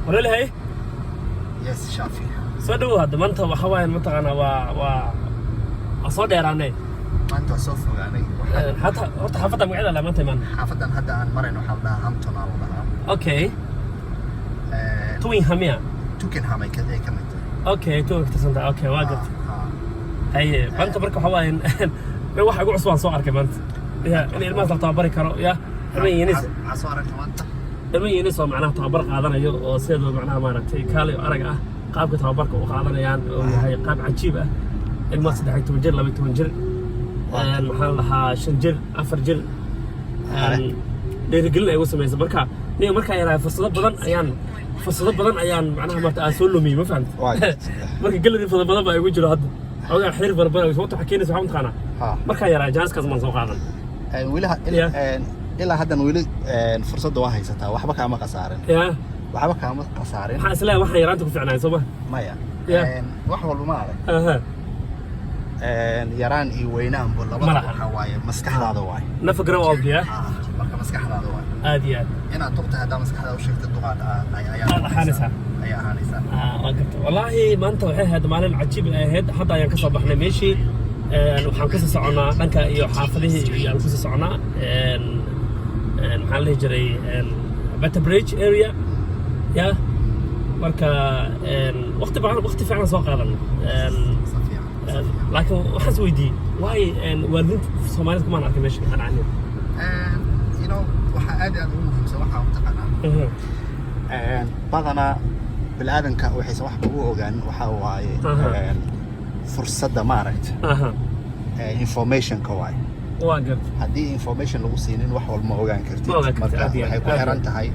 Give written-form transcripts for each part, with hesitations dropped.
ولا لها ايه؟ يس شافي صدقوا هذا ما انت وحواين منطقة أصدق يعني ما أنت صوفو يعني حتى حافظة مقعدة لا ما أنت من حافظا هذا عن مرن وحولها همتون أو لها أوكي توين هميا توكن هامي كذا كمان أوكي تو اكتسنت أوكي واقف هاي ما أنت بركو حواين واحد يقول عصوان صور كمان يا إني ما صرت أبرك يا المي ينس عصوان كمان المي ينس معناه تعبر قادنا يو سيدو معناه ما نتي كالي أرجع قابك تعبرك وقادنا يعني وهي قاب عجيبة الماس ده حيت وجر لما يتوجر المحل لها شنجر أفرجر ليرجل أيوة سميز بركة نيو مركا يرى فصلت بدن أيان معناها ما تأسول له مي ما فهمت مركا قل لي فصلت بدن بقى يوجر هذا أو يعني حير بربنا وتوقع حكينا سبحان خانة مركا يرى جانس كذا من سوقنا ويلها إلا هذا ويل فرصة دواهي ستا وحبك عم قصارين وحبك عم قصارين حاسلا واحد يرانتك في عناية صبا ما يا وحول ما عليه يران وينام ولا حواي مسكح هذا واي نفقر والدي مركا مسكح هذا واي عادي أنا طقت هذا مسكح هذا وشفت الدقات حانسها أي حانسها والله ما أنت وحي هذا مالين عجيب هاد حتى ينكسر بحنا ماشي وحن كسر صعنا لانك يحافظه ينكسر صعنا محل جري بات بريدج اريا يا مركا وقت فعلا سوق هذا لكن وحس ويدي واي والدين في الصومالية كمان عارفين ماشي أنا عنهم وحادي أنا مهم سواحة ومتقنا بعضنا بالآدم كوحي سواحة بقوه جان وحاواي فرصة مارت information كواي واقف هذه information لو سينين وحول ما هو جان كرتي مركا هيكون هرنت هاي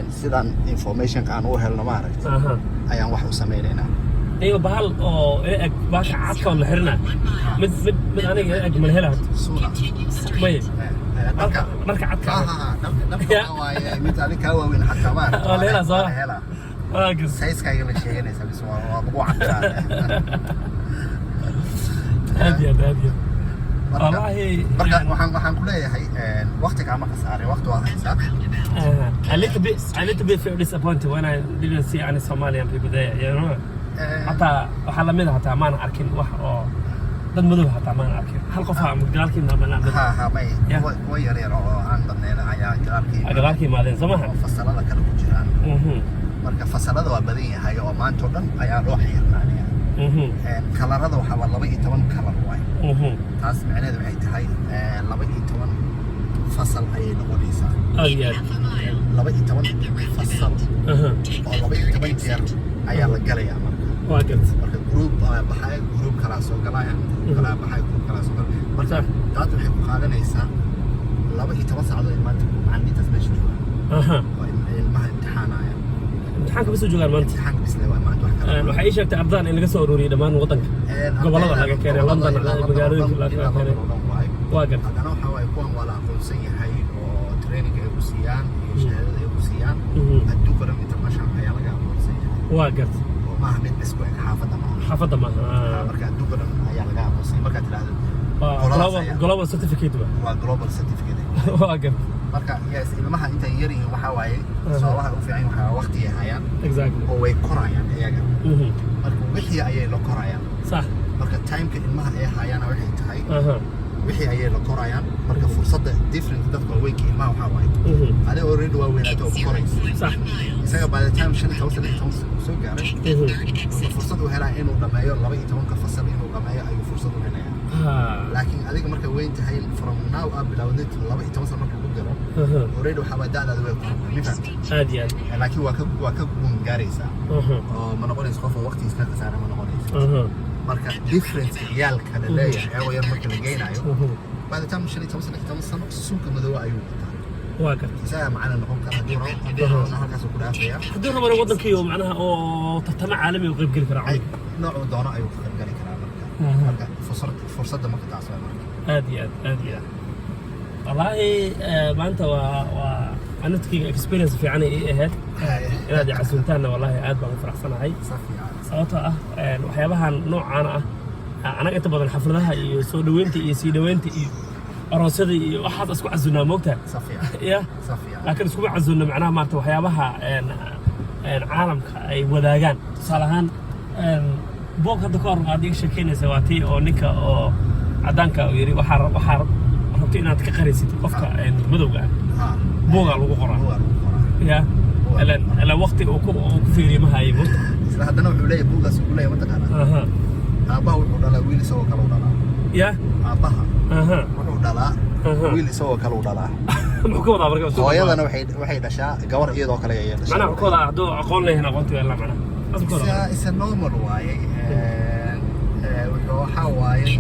سيدان information كان هو هل مارت أيام وحول سمينا ايوه بحال oo eeg baasha cadka oo la xirna mid aniga eeg ma helaad suuna way marka cadka waaye mid adiga waa weyn xataa ma oo leela soo waagis sayska ay la sheeganaysa bis waa ugu cadaan hadiya wallahi marka waxaan ku leeyahay waqtiga ma qasaaray waqti waa haysaa a little bit feel disappointed when I didn't see any Somalian people there you know حتى وحلا ميدا حتى ما نعرفين واحد ضد مذوب حتى ما نعرفين هل قفها مقداركي ما نعرف ها ما وير عن ضمننا عيا قداركي ما ذين سماها فصل هذا كانوا جيران مركب فصل هذا وبديه هاي وما أنتودن عيا روحي يعني كلر هذا وحول لبي تمن كلر واي تاس معناه ده هاي لبي تمن فصل هاي نقوليسا لبي تمن فصل لبي تمن جير عيا لقليا واقف marka group baxay group kala soo galayaan kala baxay group kala soo galayaan marka dad waxay ku qaadanaysaa 12 saacadood maanta macallimiinta meesha jooga ilmaha imtixaanaya imtixaanka bas joogaan maanta imtixaanka bas leeyahay maanta wax kale waxay sheegtay ardaan in laga soo ururiyay dhamaan wadanka gobolada laga keenay London magaalooyinka laga keenay واقف أنا وحواي كون ولا قوسي هاي وترينينج أي قوسيان شهادة أي قوسيان الدكتور international هاي لقى قوسي واقف ما هم بالنسبة حافظة ما مركز الدكتور هاي لقى قوسي مركز ثلاثة global certificate global certificate واقف مركز يس المها أنت يري وحواي سواها وفي عين وقتي هايان exactly هو كرايان هي مركز وحي أي لو كرايان صح مركز time كلمها أي هايان وحي تهاي wixii ayay la korayaan marka fursadda different dadka week ilmaha waxa waaye adiga already waa weyn aad u korayso sax isaga by the time shan soo gaaray fursad u helaa inuu dhameeyo 12 ka fasal inuu dhameeyo ayuu fursad u helaya laakiin adiga marka weyn tahay from now up bilowdid 12 sano marka ku jiro already waxa waa daadaada way ku mifan aadi laakiin waa ka guun gaaraysa oo ma noqonayso qof waqtigiisa ka saaray ma noqonayso marka difference ciyaalka la leeyahay oo yar marka la geynayo baada tam shali tam sano suuqa madoow ayuu واقف isaga macna noqon kara hadii halkaas ku dhaafaya hadii rabo wadankiyo macnaha oo tartama caalami oo qayb gali kara nooc doono ayuu ka qayb gali karaa marka fursadda marka taas waa aad wallahi maanta waa anadkii experience fiican ay ahayd inaad casuuntaana wallahi aad baan u faraxsanahay sababtoo ah waxyaabahan noocaan ah anaga inta badan xafladaha iyo soo dhaweynta iyo sii dhaweynta iyo aroosyada iyo waxaad isku casuunaa moogtaa safiya ya laakiin isku casuunna macnaha maarta waxyaabaha caalamka ay wadaagaan tusaale ahaan boog hadda ka hor aad iga sheekeynaysa waa tii oo ninka oo caddaanka uu yidhi waxaa rabto inaad ka qaraysid qofka madowga ah boogaa lagu qoraa ya ilaa waqti uu ku fiiriyo ma hayo murta isla haddana wuxuu leeyahay buugaas wuxuu leeyahay mataqaana aabbaha wuxuu dhalaa wiil isagoo kale u dhalaa ya aabbaha wuxuu dhalaa wiil isagoo kale u dhalaa muxuu ka wadaa marka hooyadana waxay dhashaa gabar iyadoo kale ayay dhashaa macnaha wuxuu wadaa hadduu aqoon leeyahay aqoontii waa la macnaha isa normal waaye waxaa waaye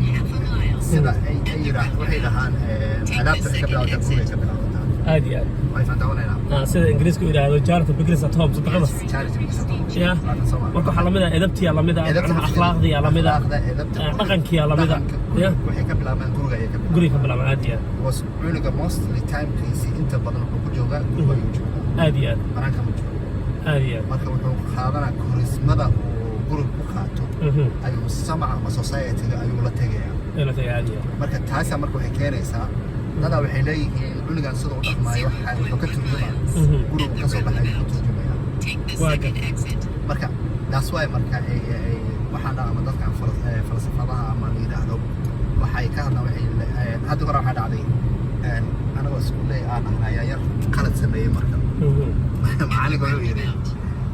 sida ay yidhaahdo waxay dhahaan adaabta waxay ka bilaabataa guriga ka bilaabataa aad iyo aad way faantaawanaynaa sida ingiriisku yidhaahdo charity begins at home sadaqada ya marka waxaa lamid ah edabtiya lamid ah akhlaaqdiya lamid ah dhaqankiya lamid ah ya waxay ka bilaabaan guriga ka bilaabaan aad iyo aad cunuga mostly timekiisi inta badan wuxuu ku joogaa guriga ayuu joogaa aad iyo aad banaanka ma joogo aad iyo aad marka wuxuu qaadanaa korismada uu guriga ku qaato ayuu samaca ama society-ga ayuu la tegayaa marka taasaa marka waxay keenaysaa dadaa waxay leeyihiin cunugan sida u dhaqmaayo wuxuu ka turjumaa gurigu ka soo baxay ayuu ka turjumaya marka taas waay marka waxaan ama dadkan falsafadaha ama la yidhaahdo waxay ka hadlaan hadda hore waxaa dhacday anagoo iskuulley aan ahnaa ayaa yar qalad sameeyey marka macalinka wuxuu yidhi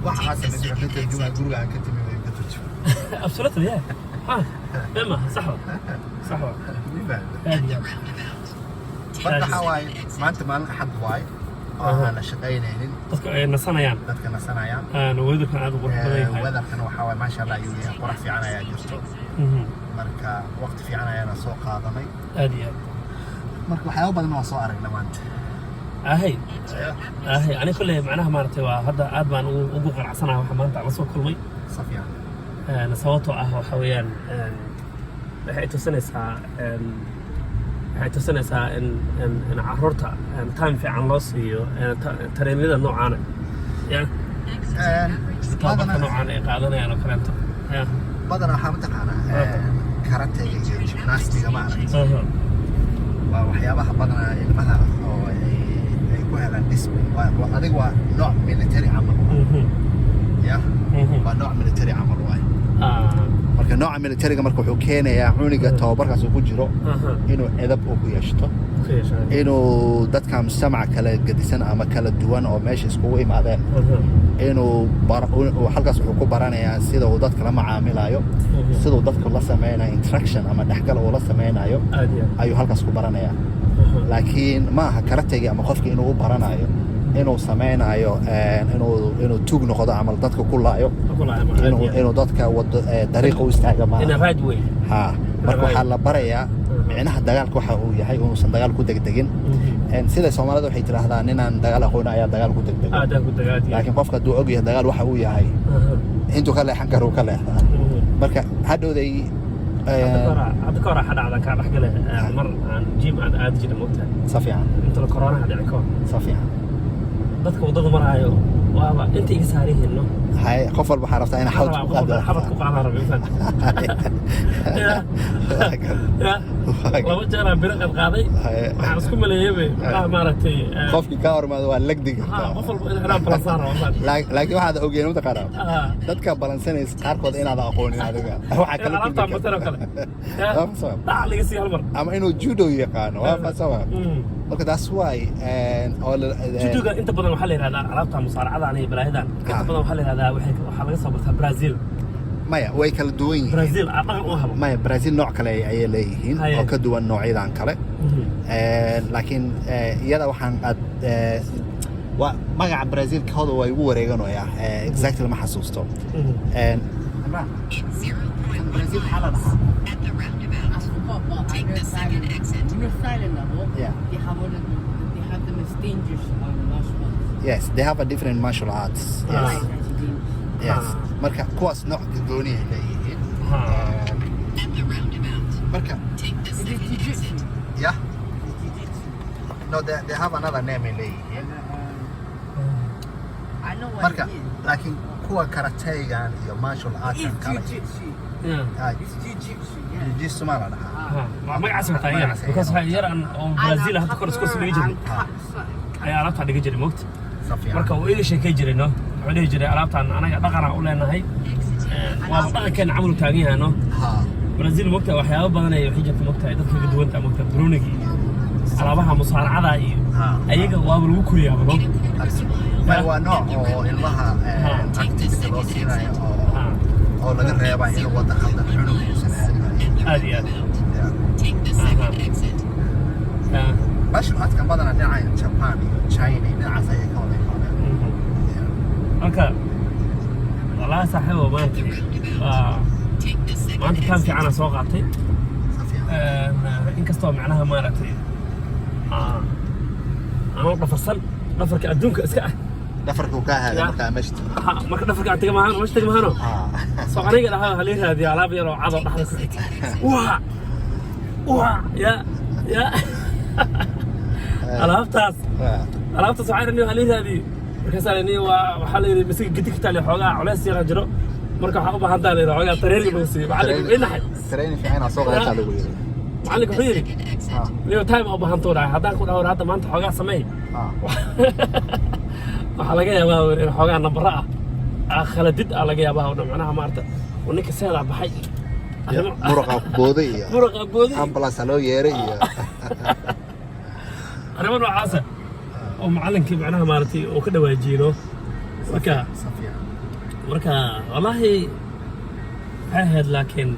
waxaa sameysay wuxuu ka turjumaa guriga aan ka timi way ka turjuma absolutely yeah ما صح صح marka waxaa waaye maanta maalin axad waaye oo aan la shaqaynaynin dadka ay nasanayaan wedarkan aad u qurux badan yahay wedarkana waxaa waaye maasha allah ayuu yahay qurux fiican ayaa jirto marka waqti fiican ayaana soo qaadanay aad iyo aad marka waxyaabo badan waa soo aragnay maanta ahay aniga kolley macnaha maaragtay waa hadda aad baan ugu qanacsanahay waxa maanta la soo kulmay safiyan sababtoo ah waxa weeyaan waxay tusinaysaa in carruurta time fiican loo siiyo tareenyada noocaana ya tababarka noocaan ay qaadanayaan oo kaleeto badanaa waxaa mataqaanaa karatega iyo gymnastiga maaragta waa waxyaabaha badanaa ilmaha oo ay ku helaan discipline adiga waa nooc military camal ya waa nooc military camal waay marka nooca militariga marka wuxuu keenayaa cuniga tababarkaas uu ku jiro inuu edab uu ku yeeshto inuu dadka mujtamaca kala gedisan ama kala duwan oo meesha iskugu imaadeen inuu halkaas wuxuu ku baranayaa sida uu dadka la macaamilayo sida uu dadka la sameynayo interaction ama dhexgal uu la sameynayo ayuu halkaas ku baranayaa laakiin ma aha karategi ama qofki inuu u baranayo inuu sameynayo inuu tuug noqdo ama dadka ku laayo inuu dadka dariiqa u istaaga maaha marka waxaa la barayaa micnaha dagaalka waxa uu yahay inuusan dagaal ku degdegin sida soomaalida waxay tidhaahdaa ninaan dagaal aqoon ayaa dagaal ku degdegin laakiin qofka hadduu og yahay dagaal waxa uu yahay intuu ka leexan karo uu ka leexdaa marka hadhowday hadda ka hor waxaa dhacdan kaa dhexgale mar aan jim aan aadi jirin moogtahay sa fiican inta koronaha dhici ka hor sa fiican dadka waddada maraayo waaba inta iga saarihiin no hay qof walba waxaa rabtaa inaa xabad ku qaadaan rabi insan laba jeeraan biro qadqaaday waxaan isku maleeyay maaragtay qofkii ka hormaado waa legdiga qof walba inaan balansaan rabo laakiin waxaad ogeen mataqaanaa dadka balansanaysa qaarkood inaad aqoonin adiga waxaa kale alaabtaan batano kale dhac laga sii hal mar ama inuu judo yaqaano waa fasaba marka taas waay judoga inta badan waxaa la yidhahdaa alaabta musaaracadan iyo balaahidan inta badan waxaa la yidhahdaa waxaa laga soo bartaa Brazil maya way kala duwan yihiin Brazil dhaqan u habo maya Brazil nooc kale ayay leeyihiin oo ka duwan noocyadan kale laakiin iyada waxaan waa magaca Brazil kooda way ugu wareeganayaa exactly ma xasuusto Brazil xaalad Take the second exit. In the silent level, they have the most dangerous martial arts. Yes, they have a different martial arts. Yes. Yes. Marka kuwaas nooc gooni ah leeyihiin. At the roundabout. Marka take the second exit. Yeah. No, they have another name leeyihiin. I know what marka it is. laakiin kuwa karateygan iyo martial arts kale. It's jiu-jitsu. Jiu-jitsu ma la dhahaa. magacaas wataa iyana because waxa yar aan oo Brazil hadda kor isku sameeyay jiray ayaa alaabta dhiga jiray moogta marka uu iga sheekay jiray no wuxuu dhihi jiray alaabtaan anaga dhaqan aan u leenahay waa dhaqankeena camal u taagan yahay no Brazil waqti waxyaabo badan ay waxay jirtay waqti dadka ka duwan tahay waqti Brunei alaabaha musaaracada iyo ayaga waa lagu kuriyaa no waa nooc oo ilmaha activity loo siinayo oo laga reebaa in wada khaldan xunugiisan aad iyo aad باش الوقت كان بدنا نعين جابان تشاينا نعرف هي كوني اوكي والله صاحبه ما انت كان في عنا سوق عطي inkastoo macnaha maaragtay aan dhafarsan dhafarka adduunka iska ah dhafarka uu ka haaday marka amashta marka dhafarka aad taga maahan amashta maahano soo aniga dhahaa halii raadiyo alaab yar oo cad oo dhaxda ku xigta waa ya alaabtaas waxaan rabnay halii raadiyo markaas aan waxa la yiri bisiga gidi kitaale xoogaa culays yar jiro marka waxa u baahan tahay leeyahay xoogaa tareeriga buu siiyay macalinku inaxay tareeriga fiican soo qaata lagu yiri macalinku wuxuu yiri leo time u baahan toodaa haddaan ku dhawo hadda maanta xoogaa sameey waxa laga yaabaa in xoogaa nambara khaladid laga yaabaa oo macnaha maarta oo ninka seeda baxay muraqa booday ambulance loo yeeray iyo arrimo noocaas oo macallinkii macnaha maartay oo ka dhawaajiino marka wallahi ahayd laakiin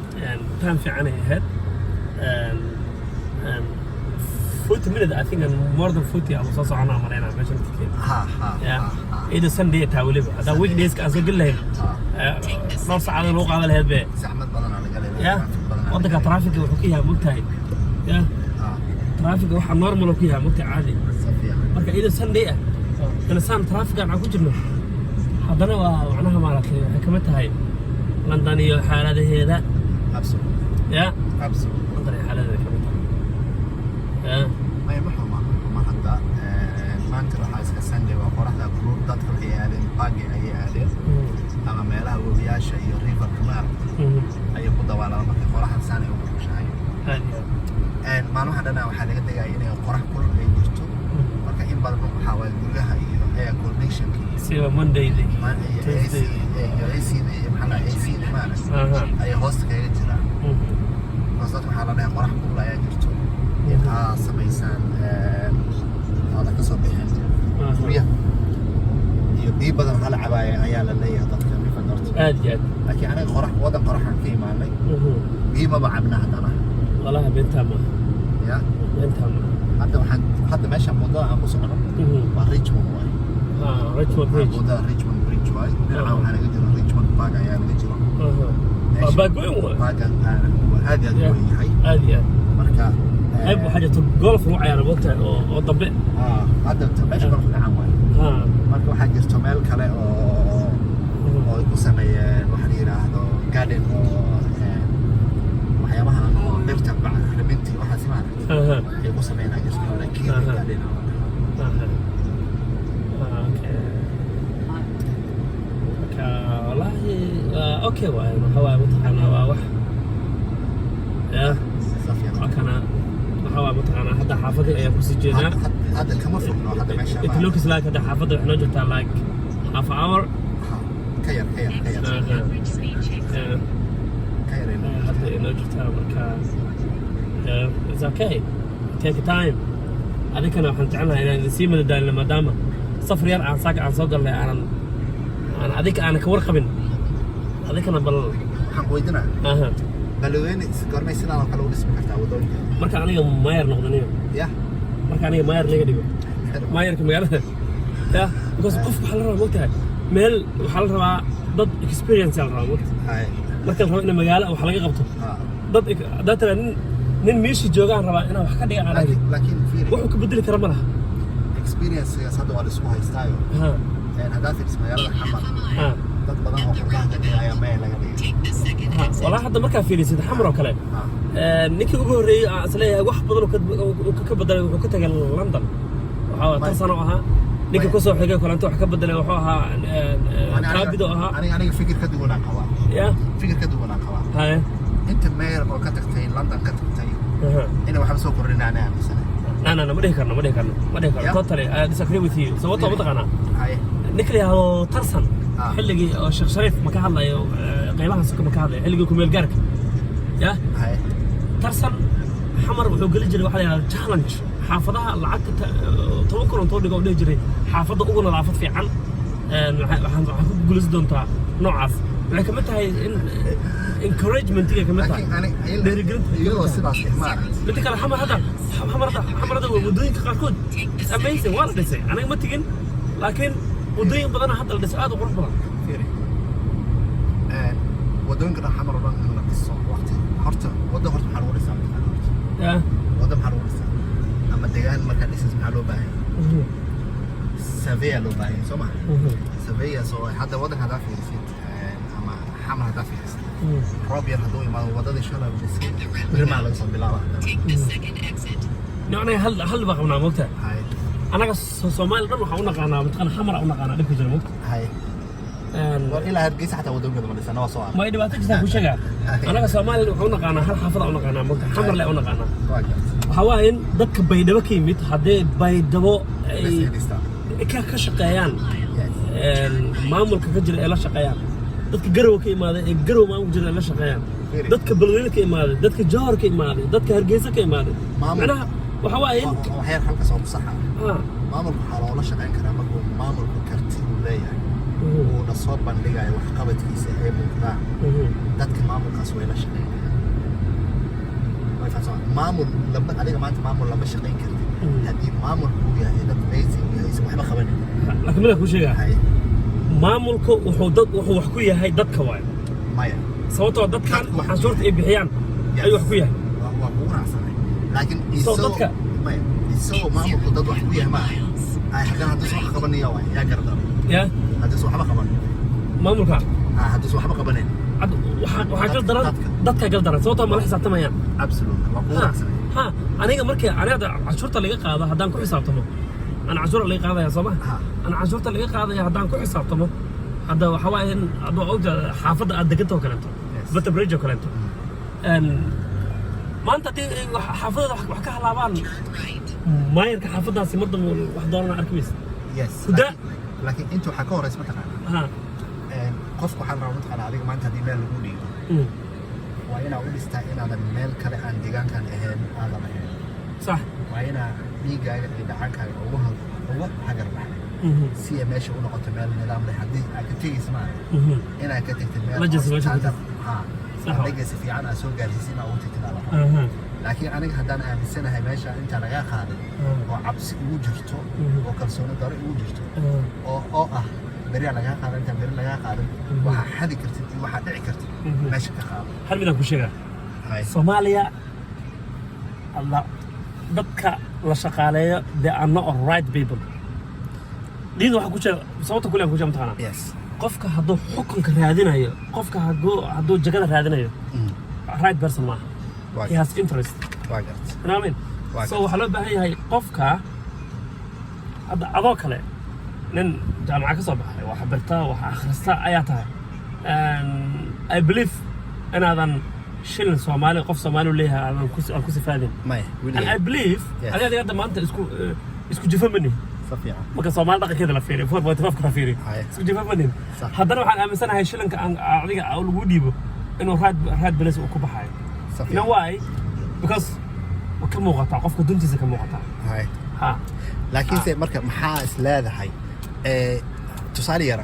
tan fiican ay ahayd 40 minutes I think and more than 40 ama soo soconaa marayna meeshan ida Sunday taa waliba hada weekdays ka soo galayn noo saacada loo qaadan lahayd be saxmad badan laga leeyahay waddanka traffic wuxuu ka yahay mugtahay traffic waxa normal ku yahay mugtahay caadi marka ida Sunday kana saan traffic aan ku jirno haddana waa macnaha maaragtay waxay kama tahay London iyo xaaladaheeda London xaaladaheeda kama tahay ما يمحوما ما حتى ما أنت راح أسكت سندي وقرأها كلور تدخل هي هذه باقي هي هذه أما ما لها وبياش هي ريفر كمان أي خطة ولا ما في قرأها ثاني ومش هاي ما نروح عندنا واحد قد جاي يعني قرأ كل اللي يجتو وكأن بعد ما حاول كلها هي كورنيشن سوى Monday دي ما هي AC دي محلا AC دي ما هي هوست كذي ترى قصدت محلا ده قرأ كلها يجتو سميسان هذا كسر بيحن ويا يبي بدل هلا عباية عيال اللي هذا كم يفكرت أدي لكن أنا قرح وده قرح كي ما لي بي ما بعبنا هذا والله بنتها ما يا بنتها ما حتى ماشي موضوع أبو سعود وريتشموند واي ريتشموند بريدج موضوع ريتشموند بريدج واي نعم أنا قلت له ريتشموند باقي عيال نجرا باقي باقي هذه هذه مركا أبو حاجة الجولف هو عيار بوقتها أو طبق هذا ماشي برضه نعم مركا واحد يستعمل كله أو يقسم واحد يراهدو قادن وحيامها نرتب بعد لبنتي واحد سمعنا يقسم هنا يستعمل كيف قادن والله أوكي واي هو متحنا واح يا كان هو متحنا حتى حافظي أيه كوسجينا هذا كم فيلم هذا ماشي it looks like هذا حافظي إحنا جت like half hour كير هذا إحنا جت مركا it's okay take time هذا كنا حنتعلمها يعني نسيم الدال لما دام صفر يرعى عن ساق عن صدر لي أنا هذيك أنا كورخبن هذيك أنا حنقويدنا بلوين قرمي سنة أنا كلو اسمه كتاب ودوني marka aniga maayar noqdaniyo marka aniga maayar laga dhigo maayarka magaalada because qofku waxa la rabaa moogtahay meel waxa la rabaa dad experience la rabaa moogtahay marka la rabo in magaalo wax laga qabto dad nin meeshii joogaan rabaa inaan wax ka dhiga aan laakiin wuxuu ka bedeli kara ma laha experience hadda waa la isku haystaayo haddaad fiiriso magaalada xamar dad badan oo qurbaha ka dhigaya meel laga dhigay والله هذا ما كان في ليس حمر وكله نيكي ugu horeeyay asleeyahay wax badan oo ka bedelay wuxuu ka tagay London waxa tarsano aha ninka ku soo xigay kulanto wax ka bedelay wuxuu ahaa qaabido aha aniga fikir ka duwan aan qabaa fikir ka duwan aan qabaa inta mayor oo ka tagtay London ka tagtay ina waxa soo kordhinaa amisan لا ما ده كنا totally I disagree with you sababtoo mataqaanaa ninka yahay tarsan xilligii oo Sheekh Shariif ma ka hadlayo qaybaha suuqa ma ka hadlayo xilligii ku meel gaarka ya tarsan xamar wuxuu gali jiray waxa la yiraahdo challenge xaafadaha lacagta 10 kun oo dhigo dhig jiray xaafada ugu nadaafad fiican waxaan ku guulaysan doontaa noocaas waxay kamid tahay in encouragement iga kamid tahay dhiirigelinta iyadoo sidaas ihmaar mid kale xamarada wadooyinka qaarkood it's amazing waa la dhisay aniga ma tigin laakiin wadooyin badan hadda la dhisay aad u qurux badan wadooyinka xamar badan in la dhiso waqti horta wado horta maxaa lagu dhisaa wado maxaa lagu dhisaa ama deegaan markaa dhisas maxaa loo baahan saveya loo baahan soo maha saveya soo hadda wadanka hadaa fiirisid ama xamar hadaa fiirisid roob yar hadduu imaado wadadii shalay la dhisay rimaa laga soo bilaaba يعني هل بقى من عملتها؟ أنا كصومالي قبل حاولنا قانا بتقنا حمر أو نقانا دك في جنوب. هاي. وإلى هالقيس حتى ودون قدر ما لسنا وصار. ما يدي باتج تاكل شجع. أنا كصومالي حاولنا قانا هل حافظ أو نقانا ممكن حمر لا أو نقانا. هواين دك بيدبا كيميت هذا بيدبا كشقيان. ما ملك كجر إلا شقيان. dadka garow ka imaaday garow ma jira la shaqeeyaan dadka balweyn ka imaaday dadka jawhar ka imaaday dadka hargeysa ka imaaday macnaha waxa waaye waxay halka soo saxa maamulku waxa loo shaqeyn karaa markuu maamulku karti u leeyahay oo la soo bandhigayo wax qabadkiisa ee muuqdaa dadka maamulkaas way la shaqeeyaan way faasoo maamul laba adiga maanta maamul lama shaqeyn kartid hadii maamulku yahay dad basic yahay waxba qabanin laakiin mid ku sheegay maamulku wuxuu wax ku yahay dadka waay maya sababtoo dadkan waxaan suurta ay bixiyaan ayuu wax ku yahay waa ku raacsanay laakiin dadka maya isoo maamulku dad wax ku yahay ma ay haddana hadda soo qabanaya waay yaa gardan ya hadda soo waxba qaban maamulka hadda soo waxba qabaneen waxaa gal daran dadka gal daran sababtoo ma la xisaabtamayaan absolutely waa ku raacsanay aniga markii aniga cashuurta laga qaado haddaan ku xisaabtamo أنا عشرة اللي قاعدة يا صباح أنا عشرة اللي قاعدة يا هدان كل حساب طبعا هذا وحوائن هذا أوجه حافظ أدقته وكلامته بتبريجه وكلامته ما أنت تي حافظ وحكاها لعبان ما يرك حافظها سمرض وحضرنا أركبيس يس لكن أنتوا حكوا رئيس مثلا قفكوا حال رامط على عليك ما أنت هذه مال لقولي وأنا أقول استعين على المال كله عن ديجان كان أهم هذا ما صح وأنا dhiigaaga iyo dhacankaaga uga hagar baxay si ay meesha u noqoto meel nidaam leh haddii aad ka tegaysa maaha inaad ka tagtid meel legacy fiican aad soo gaarsiisay inaad ugu tagtid laakiin aniga haddaan aaminsanahay meesha inta lagaa qaaday oo cabsi ugu jirto oo kalsooni daro ugu jirto oo ah beri lagaa qaadan intaan beri lagaa qaadan waxaa xadi kartid iyo waxaa dhici kartid meesha ka qaado hal midaan ku sheegaa Soomaaliya dadka la shaqaaleeyo they are not right people diin waxa ku jira sababta kule ku jamtaana yes qofka hadduu xukunka raadinayo qofka hadduu jagada raadinayo right person ma he has interest amen so waxa loo baahan yahay qofka hadda adoo kale nin jaamaca ka soo baxay waxa barta waxa akhrista ayaa tahay I believe inaadan shilin Soomaali qof Soomaali leeyahay aan ku sifaadin and I believe adiga hadda maanta isku jifamani safiya marka Soomaali dhaqankeeda la fiiriyo 4.5 ka fiiriyo isku jifamani haddana waxaan aaminsanahay shilinka adiga lagu dhiibo inuu raad balas ku baxayo you know why because ka muuqata qofka duntiisa ka muuqata laakiin se marka maxaa is leedahay tusaale yar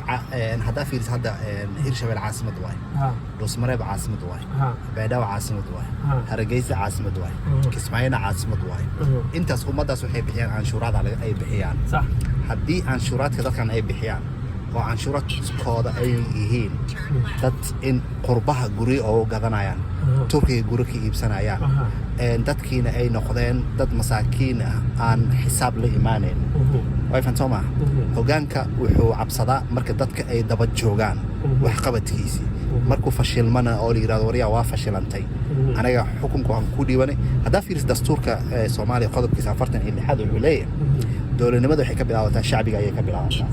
hadda fiiris hadda Hirshabelle caasimad waay Dhuusmareeb caasimad waay Baydhabo caasimad waay Hargeysa caasimad waay Kismaayo caasimad waay intaas ummadaas waxay bixiyaan canshuuraad ay bixiyaan sax haddii canshuuraadka dadkan ay bixiyaan oo canshuuraadkooda ay yihiin dad in qurbaha guri oo gadanayaan Turkiga guri ka iibsanayaan dadkiina ay noqdeen dad masaakiin ah aan xisaab la iimaaneen way fantoma hogaanka wuxuu cabsadaa marka dadka ay daba joogaan wax qabadkiisi markuu fashilmana oo la yiraahdo wariya waa fashilantay anaga xukunku aan ku dhiibanay hadaa fiiris dastuurka Soomaaliya qodobkiisa 46 wuxuu leeyahay dowladnimadu waxay ka bilaabataa shacbiga ayay ka bilaabataa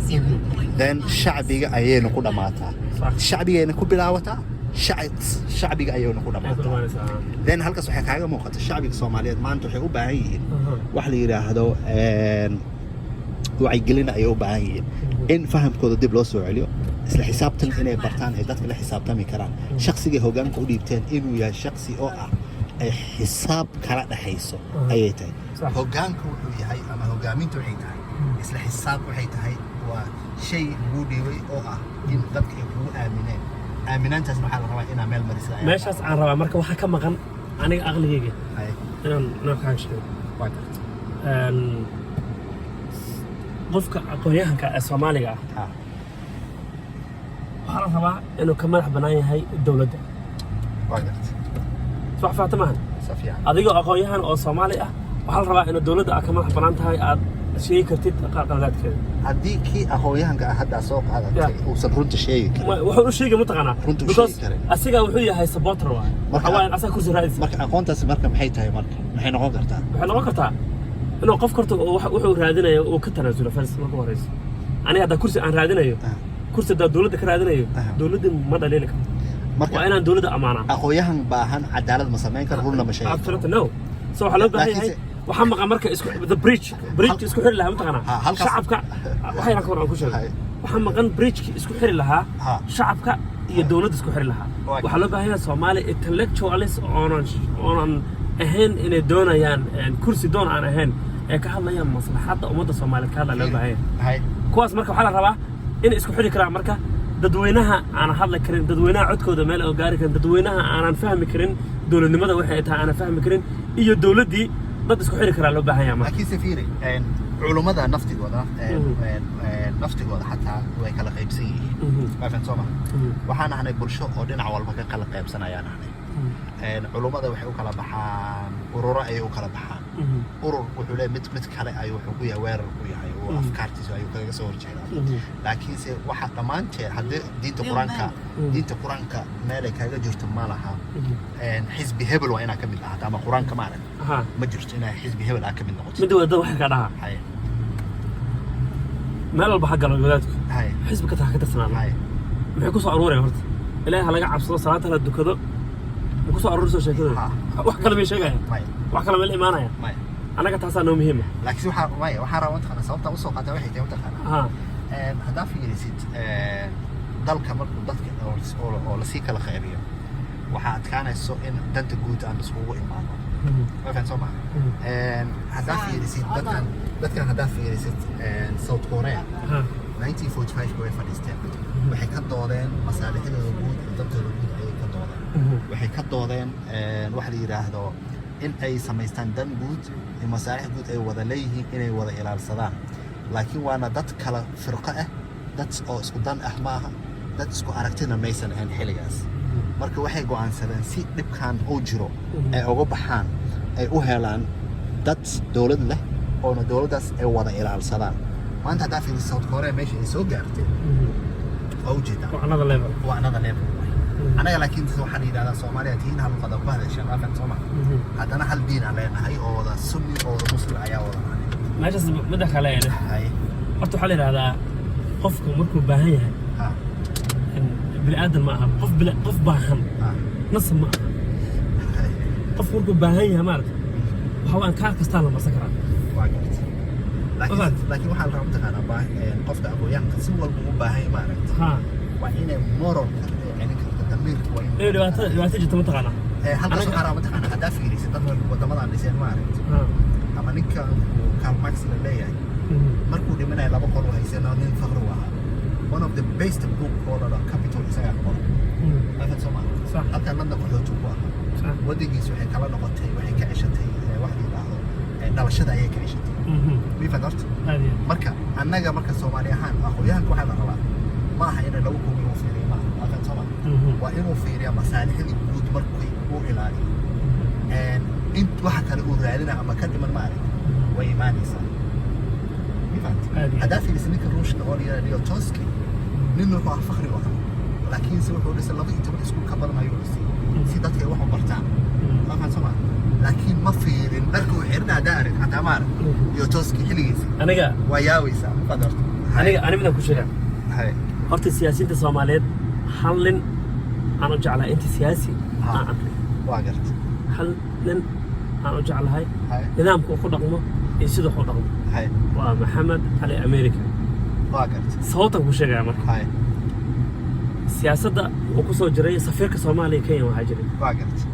then shacbiga ayayna ku dhamaataa shacbigeena ku bilaabataa shacbiga ayayna ku dhamaataa then halkaas waxay kaaga muuqata shacbiga Soomaaliyeed maanta waxay u baahan yihiin wax la yiraahdo wacyigelin ay u baahan yihiin in fahamkooda dib loo soo celiyo isla xisaabtan inay bartaan ay dadka la xisaabtami karaan shakhsiga hoggaanka u dhiibteen inuu yahay shakhsi oo ah ay xisaab kala dhaxayso ayay tahay hoggaanka wuxuu yahay ama hoggaamintu waxay tahay isla xisaab waxay tahay waa shay ugu dhiibay oo ah in dadka ay kugu aamineen aaminaantaas waxaa la rabaa inaa meel marisaa meeshaas aan rabaa marka waxa ka maqan aniga aqligayga inaan nookaan sheego qofka aqoonyahanka ee Soomaaliga ah waxaa la rabaa inuu ka madax bannaan yahay dowladda صح فاطمه صفيان adigoo aqoonyahan oo Soomaali ah waxa la rabaa in dawladda ka madax banaan tahay aad sheegi kartid qaladaadkeeda hadii ki aqoonyahanka hadda soo qaadatay uu san runta sheegi karo wuxuu u sheegay mataqana because asiga wuxuu yahay supporter waxa waa in asaga ku siraadis marka aqoontaas marka maxay tahay marka maxay noqon kartaa inuu qof karto wuxuu raadinayo oo ka tanaasulo faris marka horeysa aniga hadda kursi aan raadinayo kursi dawladda ka raadinayo dawladda ma dhaleeli karto marka inaan dawladda amaana aqoonyahan baahan cadaalad ma sameyn karo runna ma sheego absolutely no so waxa loo baahan yahay waxa maqan marka isku the bridge isku xiri lahaa mataqana shacabka waxa aan ka ku sheegay waxa maqan bridge isku xiri lahaa shacabka iyo dawladda isku xiri lahaa waxa loo baahan yahay Soomaali intellectuals on ahayn inay doonayaan kursi doon aan ahayn ee ka hadlayaan maslaxadda ummadda Soomaaliyeed ka hadla loo baahan yahay kuwaas marka waxa la rabaa in isku xiri karaan marka dadweynaha aan hadla karin dadweynaha codkooda meel oo gaari karin dadweynaha aan fahmi karin dawladnimada waxay tahay aan fahmi karin iyo dawladdii dad isku xiri kara loo baahan yahay laakiin safiiri culimada naftigooda xataa way kala qaybsan yihiin faham Soomaali waxaan ahnay bulsho oo dhinac walba ka kala qaybsanayaan ahnay culimada waxay u kala baxaan ururo ay u kala baxaan urur wuxuu leeyahay mid kale ay wuxuu ku yahay weerar ku yahay oo afkaartiisa ay kaga soo horjeedaan laakiin se waxa dhamaanteed hadii diinta quraanka meel ay kaga jirto ma laha xisbi hebel waa inaa ka mid ahaato ama quraanka ma arag ma jirto inaa xisbi hebel ka mid noqoto mid wada wax ka dhaha meel walba xagga wadaadku xisbi ka tirsanaa maxay ku soo aruuray horta ilaahay laga cabsado salaanta la dukado ku soo aruurso sheekada wax kale ma sheegaya wax kale ma iimaanaya anaga taas aan muhiim ah laakiin waxa rabaa inta sababta u soo qaatay waxay tahay inta hadaa fiirisid dalka markuu dadka oo la sii kala qaybiyo waxa adkaanayso in danta guud aan iskugu imaano faham Soomaali hadaa fiirisid dadkan hadaa fiirisid South Korea 1945 way fadhiisteen waxay ka doodeen masaalixdooda guud dantooda guud ayay ka doodeen waxay ka doodeen wax la yiraahdo in ay samaystaan dan guud iyo masaalix guud ay wada leeyihiin inay wada ilaalsadaan laakiin waana dad kala firqo ah dad oo isku dan ah maaha dad isku aragtina maysan ahayn xiligaas marka waxay go'aansadeen si dhibkan uu jiro ay uga baxaan ay u helaan dad dawlad leh oo dawladdaas ay wada ilaalsadaan maanta hadaa fiiri South Korea meesha ay soo gaartay oo jeeda waa another level anaga laakiin waxaan yiraahdaa Soomaaliya tiin hal qodobada shaqadan Soomaaliya hadana hal diin aan leenahay oo wada sunni oo wada muslim ayaa wada meeshaas mid kale ah horta waxa la yiraahdaa qofku markuu baahan yahay bini aadam ma aha qof baahan nas ma aha qof markuu baahan yahay maarta waxa aan ka kastaa la masan karaa laakiin waxaa la rabaa taqaana qofka aqoonyahanka si walba u baahan yahay maarta waa inay moral dhibaato jirta mataqaana halkaas waxaa rabaa mataqaana hadaa fiirisid dad wadamadan dhiseen maaragti ama ninka Karl Marx la leeyahay markuu dhimanaya laba qol haysan nin faqri u ahaa one of the best book called Capital isaga qoray afan Soomaali halka London qaxootu ku ahaa wadigiisu waxay kala noqotay waxay ka ceshatay wax la yiraahdo dhalashada ayay ka ceshatay miifadart marka annaga marka Soomaali ahaan aqoonyahanka waxaa la rabaa ma aha in lagu koobiyo fiiriyo ma afan Soomaali waa inuu fiiriyo masaalixda guud markuu uu ilaaliyo int waxa kale uu raadina ama ka dhiman maaray way imaanaysaa hadaa fiirisid ninka ruushka oo yiraahdo Toski nin wuxuu faqri u ahaa laakiin si wuxuu dhisay 12 iskuul ka badan ayuu dhisay si dadka ay wax u bartaan afan Soomaali laakiin ma fiirin dharku xirnaa daarin hataa maar iyo Toski xiligiisa aniga waa yaawaysa aniga midaan ku sheegaa horta siyaasiyiinta Soomaaliyeed halin أنا جعلها أنت سياسي واقرت هل نن أنا جعلها نظام كوخد رقمه يصير خد رقمه ومحمد علي أمريكا واقرت صوتك وشجع يا مرة سياسة وكسر جري سفير كصومالي كين وهاجري واقرت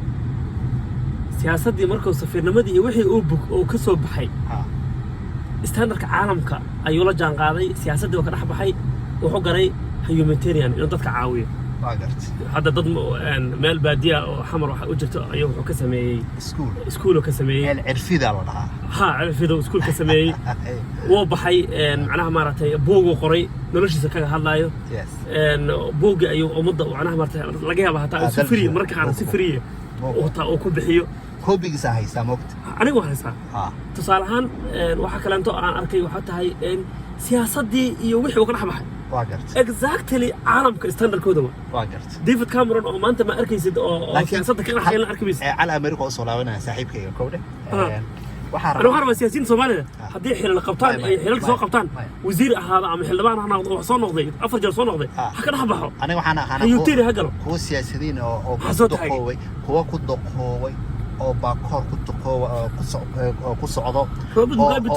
سياسة دي مركز سفير نمدي وحي أو كسر بحي استهلك عالمك أيولا جان قاضي سياسة دي وكان حبحي وحقري هيومانيتيريان إنه ضدك عاوية واقرت هذا ضد مال بادية حمر وجرت أيوه وكسمي سكول وكسمي العرفي ذا ولا عرفي ذا سكول كسمي وبحي معناها مرتي بوق وقري نلوش سكان هاللايو بوق أيوه ومضى وعناها مرتي لقيها بها سفرية مركز على سفرية وكل بحيو كوبي ساهي ساموكت أنا واحد سا تصالحان وحكى لان تو أنا أركي وحتى هاي سياسة دي يوحي وكان حبحي واقرت exactly عالم كاستاندر كودما واقرت ديفيد كاميرون او ما انت ما اركيسد او سياسته كان حيل اركبيس على امريكا وصلاونا صاحبكيga كوده انا waxaan siyaasiin Soomaaliya hadii xilal qabtaan ay xilal soo qabtaan wasiir ahaada ama xildhibaan ahaana wax soo noqday afar jeer soo noqday ha ka dhaxbaxo aniga waxaan ahaana yutiri hagalo kuwa siyaasiyiin oo kuwa ku doqooway oo baakor ku doqoowa ku socdo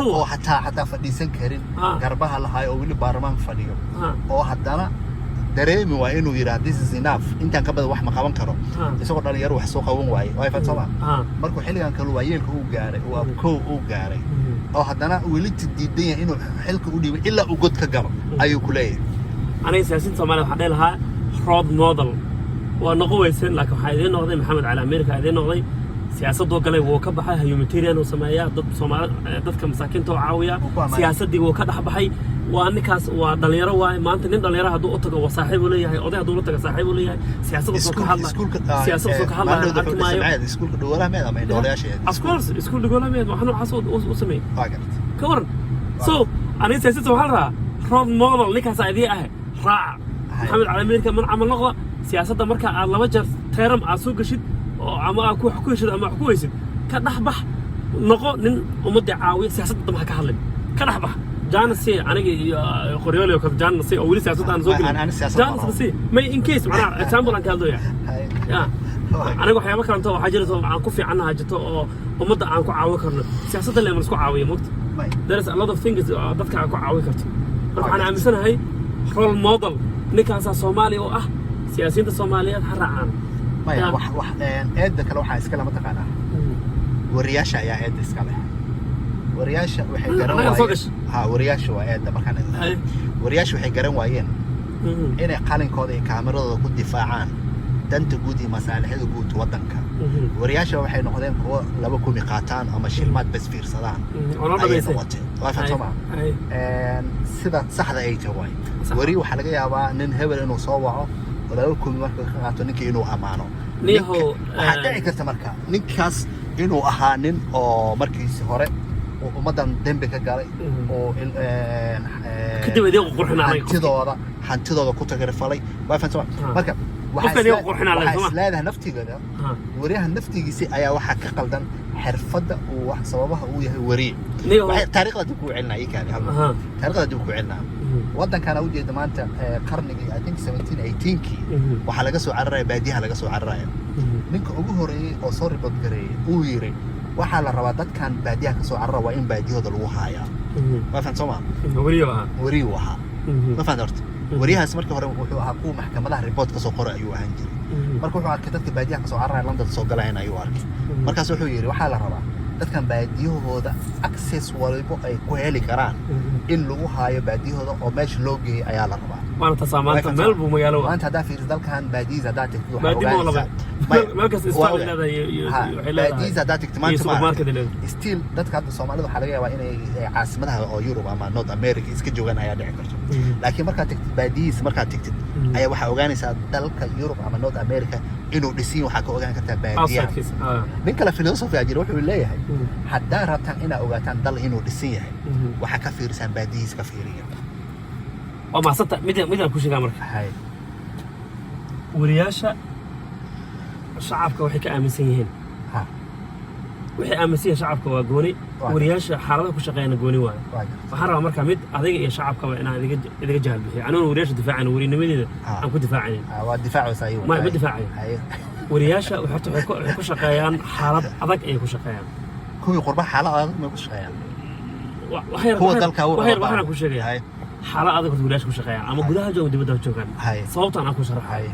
oo hatta fadhiisan karin garbaha lahaay oo wili baarmaan fadhiyo oo haddana dareemi waa inuu yiraahdo this is enough intaan ka badan wax ma qaban karo isagoo dhalinyaro wax soo qaban waaye way fadsama markuu xilligan kale waayeelka uu gaaray oo abkoo uu gaaray oo haddana wili tidiidan inuu xilka u dhiibay ilaa uu god ka galo ayuu ku leeyahay aniga siyaasiyiinta Soomaaliya waxa dheelaha road model waa noqoysan laakiin waxa idin noqday maxamed cali Ameerika idin noqday siyaasaddu galay wuu ka baxay humanitarian oo sameeya dad Soomaali dadka masaakiinta oo caawiya siyaasadii wuu ka dhaxbaxay waa ninkaas waa dhalinyaro waay maanta nin dhalinyaro haduu u tago saaxiib u leeyahay oday haduu la tago saaxiib u leeyahay siyaasadda soo ka hadla siyaasadda ka hadla arkimayo iskuulka dhawalaha meed ama indhoolayaasheed of course iskuulka dhawalaha meed waxaan xasuud u sameeyay ka waran so aniga siyaasadda waxaan rabaa role model ninkaas idii ah raac maxamed cali Ameerika man camal noqda siyaasadda marka aad laba jeer teeram aad soo gashid oo ama aad ku xukuysid ama ku weysid ka dhaxbax noqo nin umada caawiya siyaasadda ma ka hadlin ka dhaxbax جانسي أنا قريولي وكذا جانسي أو لسه أصلا أنا زوجي جانسي ما إن كيس معناه إكزامبل عن كذا يا أنا أقول حياة مكان تو حاجة تو عن كوفي عنها جتو ومدة عن كعاوي كرنا سياسة اللي مسكوا عاوية موت there's a lot of things بدك عن كعاوي كرت أنا عم سنة هاي رول موديل نكاسة صومالي وأه سياسيين الصوماليين حرعان ما وح إيد كلو حاس كلام تقانا ورياشة يا إيد إسكاله ورياشة وحي قرن ورياشة وإيد مكان ورياشة وحي قرن وايين إني قالن كودي كاميرا كود دفاعان دنت جودي مسألة جود وطنك ورياشة وحي نقدين هو لو كومي قاتان أما شيلمات بس فير صدان أي نوتي وافق طبعا سيدا صح أي جواي وري وحلقة يا با ننهبل إنه صوّعه ولو كومي مركز قاتو نكى إنه أمانه نيهو حتى إكرت مركز نكاس إنه أهانين أو مركز هراء ومدام دمبك قالي أو كده بدي أقول عليك حنتظر كتر غرفالي وافق طبعا مركز وحاسلاده نفتي قال وريها نفتي جسي أيا واحد كقلدن حرفة وواحد صوابها وياه وري طريقة تبكو عنا أي كان هلا طريقة تبكو عنا وضن كان أودي دمانته قرني I think 17 كي وحلقة سو عراي بعدي حلقة سو عراي منك أجهري أو صار بدقري ويري وحال الروادات كان بعديها كسو عرا وإن بعديه هذا الوحايا ما فهمت سما وري وها ما فهمت وريها اسمرك هore wuxuu ahaa ku maxkamadaha report ka soo qoray ayuu ahaan jiray marka wuxuu arkay dadka baadiyaha ka soo carray London soo galayna ayuu arkay markaas wuxuu yiri waxa la rabaa dadkan baadiyahooda access walbo ay ku heli karaan in lagu haayo baadiyahooda oo meesha loo geeyay ayaa la rabaa waana tasaamaanta meel buu magaalo maanta hadaa fiiris dalkan baadiyiisa hadaa tagto markaas isfaal leedahay baadiyiisa hadaa tagto maanta still dadka hadda Soomaalidu waxa laga yaabaa inay caasimadaha oo Europe ama North America iska joogaan ayaa dhici karto laakiin markaad tagtid baadiyiisa markaad tagtid ayaa waxa ogaanaysaa dalka Europe ama North America inuu dhisin waxa ka ogaan kartaa baadiyaha nin kale philosophy ajir wuxuu leeyahay hadaa rabtaan ina ogaataan dal inuu dhisin yahay waxa ka fiirsan baadiyiisa ka fiiriyo وما صدق مدى كل شيء كامل هاي ورياشة شعبك وحكي آمسيين وحي آمسيين شعبك وقوني wariyaasha xaaladaha ku shaqeeyana gooni waayo waxaan rabaa marka mid adiga iyo shacabkaba inaan idiga jahal bixiyo aniguna wariyaasha difaacayna warinimadeeda aan ku difaacayn waa difaacaysa ayuu ma difaacayo wariyaasha waxay ku shaqeeyaan xaalad adag ay ku shaqeeyaan kuwii qurbaha xaalad adag ma ku shaqeeyaan kuwa dalka waxaan ku sheegayaa xaalad adag oo wariyaasha ku shaqeeyaan ama gudaha jooga dibadda joogaan sababtaan aan ku sharaxay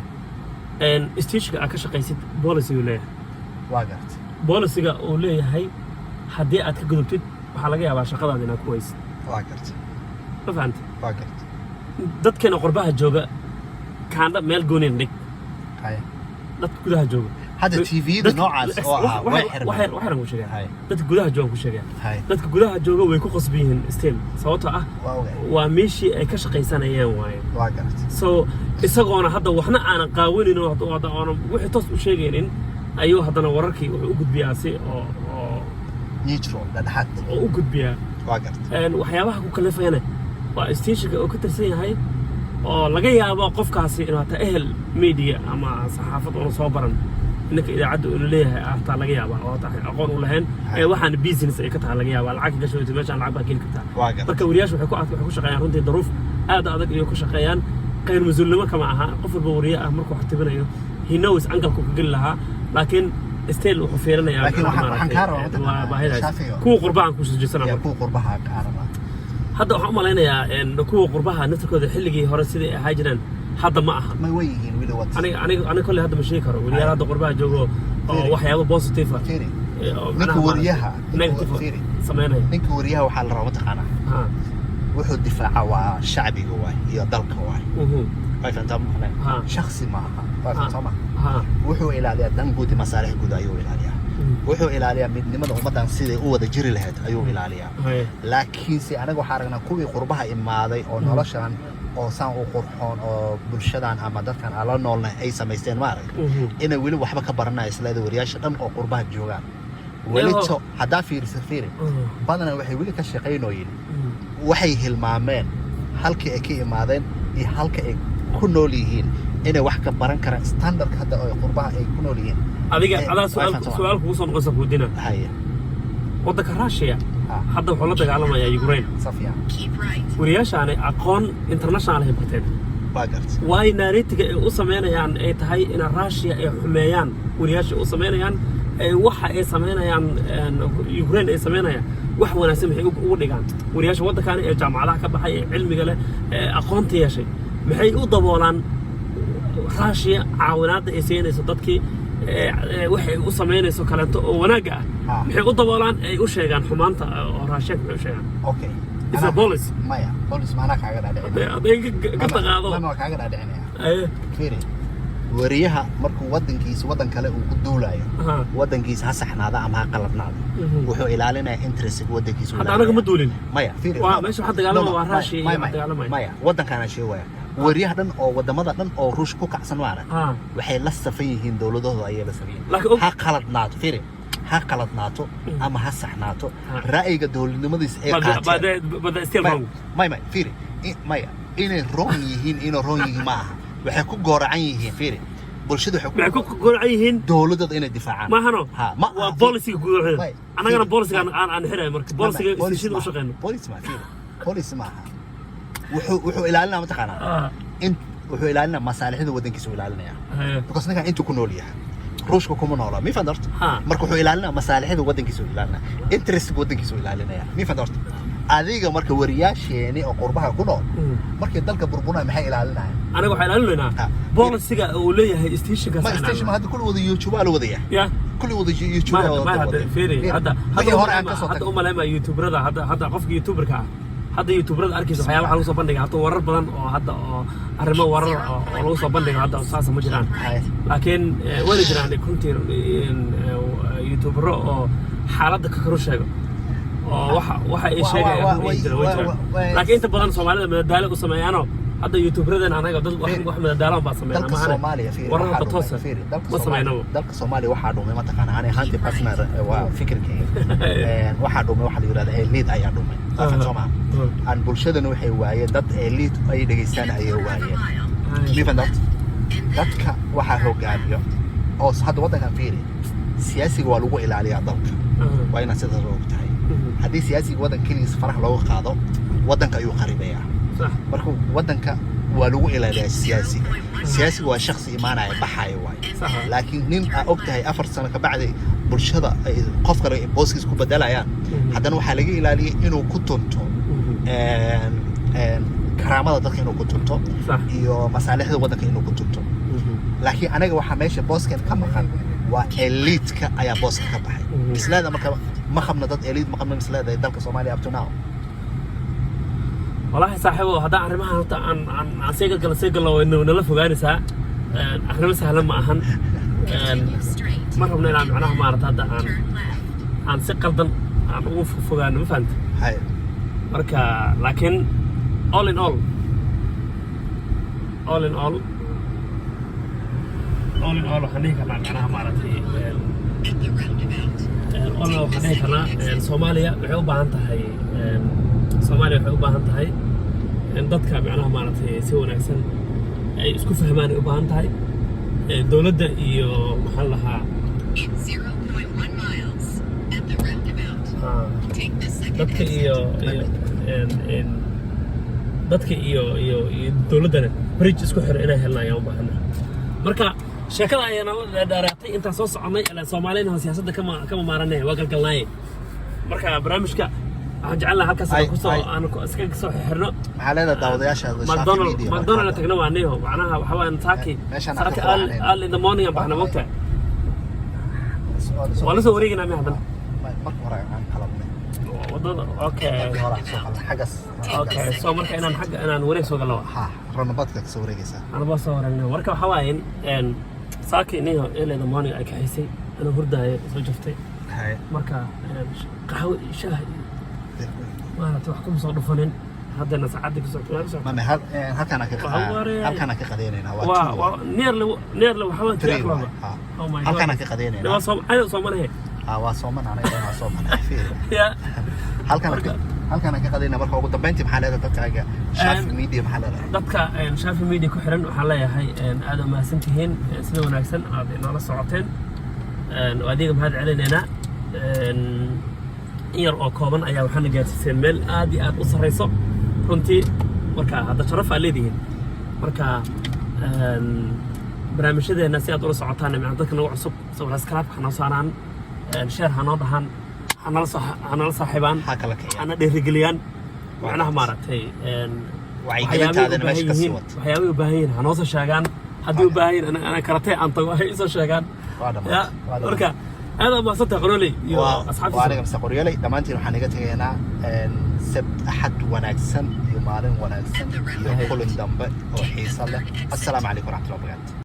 istiishka aad ka shaqaysid policy uu leeyahay waa gartay bolisiga uu leeyahay haddii aad ka gudubtid waxaa laga yaabaa shaqadaada inaad ku waysid waa gartay ma fahantay waa gartay dadkeena qurbaha jooga kaandha meel gooniyan dhig dadka gudaha jooga hadda tvda noocaas oo ah waxaan ku sheegaa dadka gudaha jooga ku sheegaa dadka gudaha jooga way ku qasban yihiin still sababtoo ah waa meeshii ay ka shaqaysanayeen waaye waa gartay so isagoona hadda waxna aanan qaawinin oo aanan wixii toos u sheegaynin ayuu haddana wararkii wuxuu u gudbiyaa si oo neutral dhexdhexaad oo u gudbiyaa waa gartay waxyaabaha ku kalifayana waa stationka oo ka tirsan yahay oo laga yaabo qofkaasi inuu hataa ehel media ama saxaafad oo soo baran ninka idaacadda uu leeyahay hataa laga yaabaa oo aqoon u lahayn waxaan business ay ka tahay laga yaabaa lacag ka shaqeeyo meeshaan lacag baa geli kartaa marka wariyaashu waxay ku shaqeeyaan runtii daruuf aad adag iyo ku shaqeeyaan qayr masuulnimo kama aha qof walba wariye ah markuu wax tibinayo he knows angalku ka geli lahaa laakiin still wuxuu fiirinayaa laakiin waxaan ka rabaa baahidaas kuwa qurbaha ku sujisanaa kuwa qurbaha ka rabaa hadda waxaan u malaynayaa kuwa qurbaha naftirkooda xilligii hore sidai ahaa jireen hadda ma aha ma way yihiin wili wad aniga kolley hadda ma sheegi karo wariyaal hadda qurbaha joogo oo waxyaabo positive ah ninka wariyaha sameynaya ninka wariyaha waxaa la rabaa mataqaanaa wuxuu difaaca waa shacbiga waay iyo dalka waay way fahantaa ma shakhsi ma aha way fahantaa ma wuxuu ilaaliyaa dan guud masaalix guud ayuu ilaaliyaa wuxuu ilaaliyaa midnimada ummadan siday u wada jiri lahayd ayuu ilaaliyaa laakiinse anaga waxaa aragnaa kuwii qurbaha imaaday oo noloshan oo saan u qurxoon oo bulshadan ama dadkan aan la noolnahay ay samaysteen ma arag inay weli waxba ka baranaya isleeda wariyaasha dhan oo qurbaha joogaan welito haddaa fiirisa fiiri badana waxay weli ka shaqaynooyin waxay hilmaameen halkii ay ka imaadeen iyo halka ay ku nool yihiin inay wax ka baran karaan standardka hadda oo qurbaha ay ku nool yihiin adiga adaa su'aal kugu soo noqonsa kuudina waddanka Russia hadda wuxuu la dagaalamayaa Ukraine safiya wariyaashaani aqoon international ay barteen waa gartay way narrative ay u sameynayaan ay tahay in Russia ay xumeeyaan wariyaasha u sameynayaan waxa ay sameynayaan Ukraine ay sameynayaan wax wanaagsan waxay ugu dhigaan wariyaasha waddankaani ee jaamacadaha ka baxay ee cilmiga leh aqoonta yeeshay maxay u daboolaan Russia caawinaadda ay siinayso dadkii waxay u sameynayso kaleeto oo wanaaga ah maxay u daboolaan ay u sheegaan xumaanta oo raashin u sheegaan okay is a policy maya policy maana kaaga dhaadhicin aday ka taqaado ma kaaga dhaadhicinaya kiri wariyaha markuu waddan kale uu ku duulayo waddankiisa ha saxnaada ama ha qalabnaada wuxuu ilaalinayaa interest waddankiisa hadda anaga ma duulin maya fiiri waa meesha waxa dagaalama waa Russia maya waddankana sheegaya wariyaha dhan oo wadamada dhan oo ruush ku kacsan waana waxay la safan yihiin dowladooda ayay la safan yihiin ha qaladnaato fiiri ha qaladnaato ama ha saxnaato ra'yiga dowladnimadiisa ay qaateen maya fiiri maya inay wrong yihiin ma aha waxay ku gooracan yihiin fiiri bulshadu waxay ku gooracan yihiin dowladooda inay difaacaan ma hano waa policy gudaha anagana policy aan xiray marka policy ishiid u shaqeyno policy ma aha wuxuu ilaalinaa mataqaanaa wuxuu ilaalinaa masaalixda waddankiisa uu ilaalinaya because ninkan intuu ku nool yahay ruushka kuma noola mi fahandarta marka wuxuu ilaalinaa masaalixda waddankiisa uu ilaalinaa interest waddankiisa uu ilaalinaya mi fahandarta adiga marka wariyaasheeni oo qurbaha ku nool markay dalka burburaya maxay ilaalinayaan anaga waxaan ilaalinaynaa bolisiga uu leeyahay stationka ma station hadda kulli wada YouTube la wada yahay kulli wada YouTube ma hadda fiiri hadda hore aan ka soo tagay umaleema YouTuberada hadda qofka YouTuberka hadda YouTuberada arkaysa waxyaabo lagu soo bandhigaa hadda warar badan oo hadda oo arrimo warar oo lagu soo bandhigo hadda saas ma jiraan laakiin wali jiraan kuntir YouTubero oo xaaladda ka karo sheego oo waxa ay sheegayaan laakiin inta badan Soomaalida madadaalo u sameeyaan hadda YouTuberadana anaga dad wax madadaalo baa sameeyaan dalka Soomaaliya fiiri warar batoosa ma sameeyno dalka Soomaaliya waxa dhumay ma taqaan aanay hanti partner waa fikirkii waxa dhumay waxa la yiraahdaa elite ayaa dhumay Soomaaliya aan bulshadana waxay waayeen dad elite ay dhageystaan ayay waayeen mi fahantaa dadka waxa hogaamiyo oo hadda waddankan fiiri siyaasiga waa lagu ilaaliyaa dalka waa inaad sidaas u tahay haddii siyaasiga waddankiisa farax looga qaado waddanka ayuu qaribayaa marka waddanka waa lagu ilaaliyaa siyaasiga waa shakhsi imaanaya baxaya waay laakiin nin aa og tahay 4 sano ka bacdi bulshada ay qof kale booskiis ku bedelayaan haddana waxaa laga ilaaliyay inuu ku tunto karaamada dadka inuu ku tunto iyo masaalixda waddanka inuu ku tunto laakiin anaga waxaa meesha booskan ka maqan waa elite-ka ayaa booska ka baxay mislaada marka ma qabna dad elite ma qabna mislaada dalka Soomaaliya up to now والله صاحبه هذا أرمها عن سيقل إنه نلف وجالسها أخرم سهلا ما أهن مرة من العام معناها ما أردت هذا عن سقل ضن عن وف فوجان ما فهمت هاي مركا لكن all in all وحنيك أنا معناها ما أردت all وحنيك أنا سوماليا وحوبة عن تهي Soomaaliya waxay u baahan tahay in dadka macnaha maaragtay si wanaagsan ay isku fahmaan ay u baahan tahay dawladda iyo maxaa lahaa dadka iyo dawladdana bridge isku xir inay helaan ayaan u baahanahay marka sheekada ayana dheeraatay intaan soo soconnay ilaa Soomaaliyana siyaasadda kama maaranay waa galgalnaaye marka barnaamijka جعلنا هالكسر كوسو أنا أسكت كسر حرنا علينا داودياش هذا ماكدونالد تجنوا عنيه معناها وحوالي ساكي قال in the morning بحنا وقتها ولا سورينا مي هذا ما ورا عن حلبنا اوكي حقس اوكي سو marka inaan xaq inaan wareeg soo galo ha ranabadka soo wareegaysa ana ba soo wareegna marka waxa waaye in saaki niyo in the morning ay ka haysay ana hurdaayo soo jaftay hay marka qaxwo shaah ما تحكم صدفنين هذا الناس عادي كسر ما هل كان كقديننا نير لو حاولت هل كان كقديننا لا أيوة صومنا هي وصومنا أنا صومنا يا هل كان كقديننا بركة وقت بنتي محلات دتك شاف ميديا محلات دتك شاف ميديا كحرن وحلايا هاي هذا ما سنتين سنة وناكسن هذا على ساعتين وأديهم هذا علينا yar oo kooban ayaa waxaan gaarsiisay meel aad iyo aad u sareyso runtii marka hada sharaf aan leedahay marka barnaamijyadeena si aad ula socotaan macna dadka nagu cusub subscribe xanoo saaraan share hanoo dhahan hanala saaxiibaan ana dheerigeliyaan macnaha maaragtay waxyaabay u baahan yihiin hanoo soo sheegaan haddii u baahan yihiin ana karatee aan tago ay soo sheegaan marka هذا ما صدق قولي أصحابي وأنا مسا قولي دمانتي روح نيجي تجينا سبت أحد وناكسن يومين وناكسن يوم كل دنبه وحيصله السلام عليكم ورحمة الله وبركاته